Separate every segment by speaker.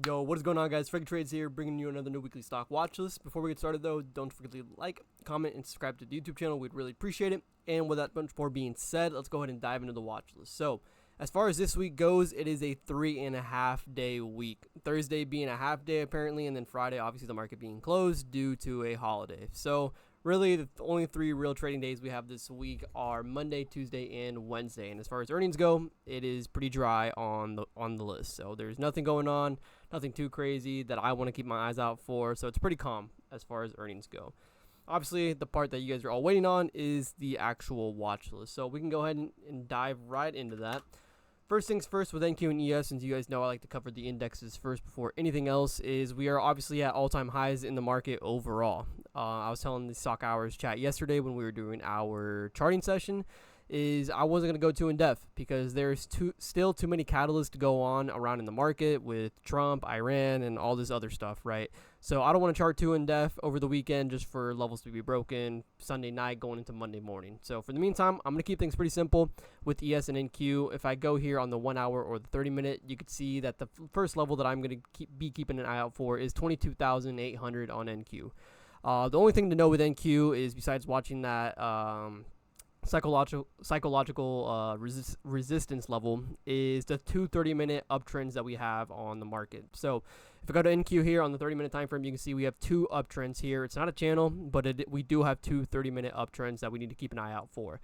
Speaker 1: Yo, what is going on, guys? Frank Trades here, bringing you another new weekly stock watch list. Before we get started, though, don't forget to like, comment, and subscribe to the YouTube channel. We'd really appreciate it. And with that much more being said, let's go ahead and dive into the watch list. So, as far as this week goes, it is a 3.5 day week. Thursday being a half day, apparently, and then Friday, obviously, the market being closed due to a holiday. So, really, the only three real trading days we have this week are Monday, Tuesday, and Wednesday. And as far as earnings go, it is pretty dry on the list. So there's nothing going on, nothing too crazy that I want to keep my eyes out for. So it's pretty calm as far as earnings go. Obviously, the part that you guys are all waiting on is the actual watch list. So we can go ahead and dive right into that. First things first with NQ and ES, since you guys know I like to cover the indexes first before anything else, is we are obviously at all-time highs in the market overall. I was telling the Stock Hours chat yesterday when we were doing our charting session, is I wasn't going to go too in-depth because there's still too many catalysts to go on around in the market with Trump, Iran, and all this other stuff, right? So I don't want to chart too in-depth over the weekend just for levels to be broken Sunday night going into Monday morning. So for the meantime, I'm going to keep things pretty simple with ES and NQ. If I go here on the 1 hour or the 30-minute, you can see that the first level that I'm going to be keeping an eye out for is 22,800 on NQ. The only thing to know with NQ is, besides watching that psychological resistance level, is the two 30-minute uptrends that we have on the market. So if I go to NQ here on the 30-minute time frame, you can see we have two uptrends here. It's not a channel, but we do have two 30-minute uptrends that we need to keep an eye out for.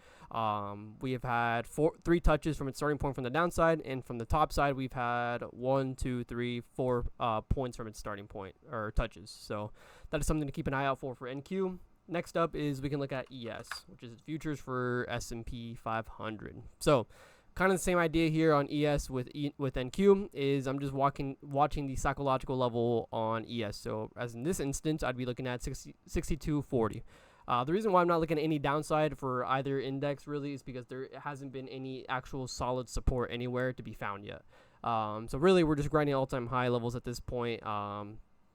Speaker 1: We have had three touches from its starting point from the downside, and from the top side we've had 1, 2, 3, 4 points from its starting point, or touches. So that is something to keep an eye out for NQ. Next up is we can look at ES, which is futures for S&P 500. So kind of the same idea here on ES with NQ is I'm just watching the psychological level on ES. So as in this instance, I'd be looking at 62.40. The reason why I'm not looking at any downside for either index really is because there hasn't been any actual solid support anywhere to be found yet. So really we're just grinding all-time high levels at this point.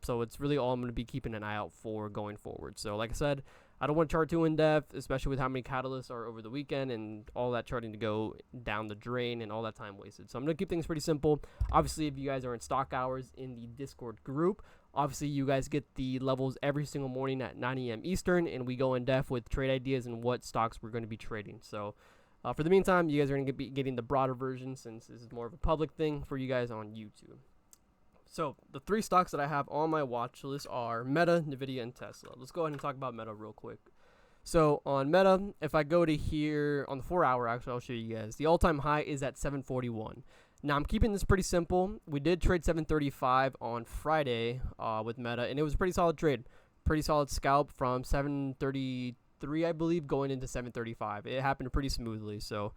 Speaker 1: So it's really all I'm going to be keeping an eye out for going forward. So like I said, I don't want to chart too in depth, especially with how many catalysts are over the weekend and all that charting to go down the drain and all that time wasted. So I'm going to keep things pretty simple. Obviously, if you guys are in Stock Hours in the Discord group, obviously you guys get the levels every single morning at 9 a.m. Eastern, and we go in depth with trade ideas and what stocks we're going to be trading. So for the meantime, you guys are going to be getting the broader version, since this is more of a public thing for you guys on YouTube. So the three stocks that I have on my watch list are Meta, NVDA, and Tesla. Let's go ahead and talk about Meta real quick. So on Meta, if I go to here on the 4 hour, actually I'll show you guys. The all-time high is at 741. Now I'm keeping this pretty simple. We did trade 735 on Friday with Meta, and it was a pretty solid trade. Pretty solid scalp from 733, I believe, going into 735. It happened pretty smoothly. So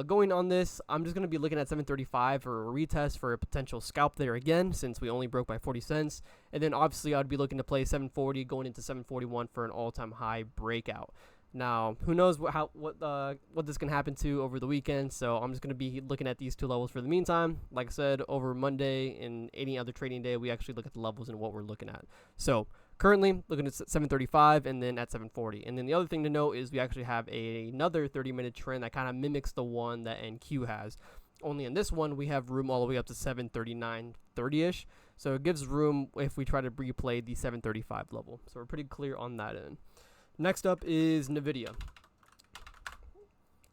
Speaker 1: going on this, I'm just going to be looking at 735 for a retest for a potential scalp there again, since we only broke by 40 cents. And then obviously I'd be looking to play 740 going into 741 for an all-time high breakout. Now, who knows what this can happen to over the weekend, so I'm just going to be looking at these two levels for the meantime. Like I said, over Monday and any other trading day, we actually look at the levels and what we're looking at. So currently looking at 735 and then at 740. And then the other thing to note is we actually have another 30-minute trend that kind of mimics the one that NQ has. Only in this one, we have room all the way up to 739.30-ish. So it gives room if we try to replay the 735 level. So we're pretty clear on that end. Next up is NVIDIA.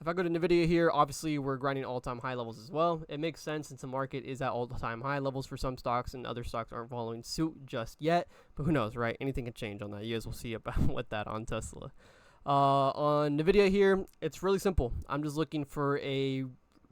Speaker 1: If I go to NVIDIA here, obviously we're grinding all-time high levels as well. It makes sense since the market is at all-time high levels for some stocks and other stocks aren't following suit just yet. But who knows, right? Anything can change on that. You guys will see about with that on Tesla. On NVIDIA here, it's really simple. I'm just looking for a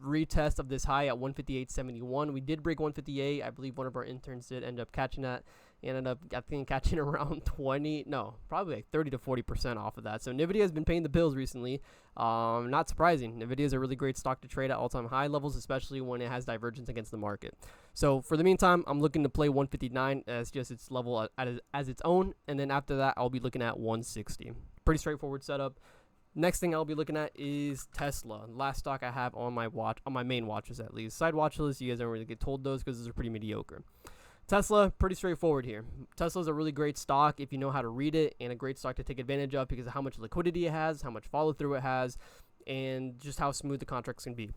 Speaker 1: retest of this high at 158.71. We did break 158. I believe one of our interns did end up catching that. Ended up, I think, catching around probably like 30 to 40% off of that. So NVIDIA has been paying the bills recently. Not surprising. NVIDIA is a really great stock to trade at all-time high levels, especially when it has divergence against the market. So for the meantime, I'm looking to play 159 as just its level as its own, and then after that, I'll be looking at 160. Pretty straightforward setup. Next thing I'll be looking at is Tesla. Last stock I have on my main watches at least. Side watch list, you guys don't really get told those because those are pretty mediocre. Tesla, pretty straightforward here. Tesla's a really great stock if you know how to read it, and a great stock to take advantage of because of how much liquidity it has, how much follow through it has, and just how smooth the contracts can be.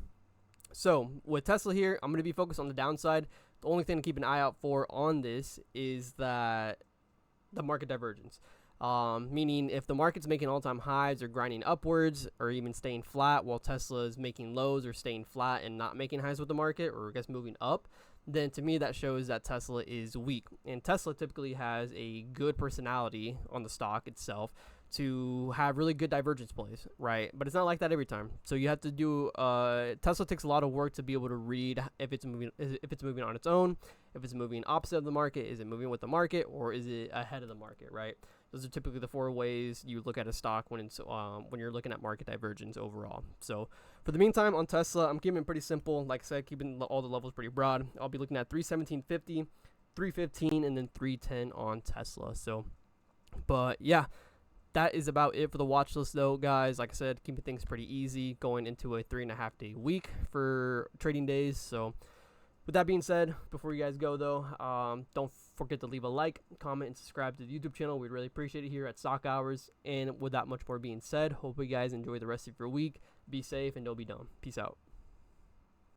Speaker 1: So with Tesla here, I'm going to be focused on the downside. The only thing to keep an eye out for on this is that the market divergence. Meaning if the market's making all-time highs or grinding upwards or even staying flat while Tesla is making lows or staying flat and not making highs with the market, or I guess moving up, then to me that shows that Tesla is weak. And Tesla typically has a good personality on the stock itself to have really good divergence plays, right? But it's not like that every time. So you have to do Tesla takes a lot of work to be able to read if it's moving on its own, if it's moving opposite of the market, is it moving with the market, or is it ahead of the market, right? Those are typically the 4 ways you look at a stock when you're looking at market divergence overall. So for the meantime on Tesla, I'm keeping it pretty simple. Like I said, keeping all the levels pretty broad. I'll be looking at 317.50, 315, and then 310 on Tesla. So, but yeah, that is about it for the watch list though, guys. Like I said, keeping things pretty easy going into a 3.5 day week for trading days. So with that being said, before you guys go though, don't forget to leave a like, comment, and subscribe to the YouTube channel. We'd really appreciate it here at Stock Hours. And with that much more being said, hope you guys enjoy the rest of your week. Be safe and don't be dumb. Peace out.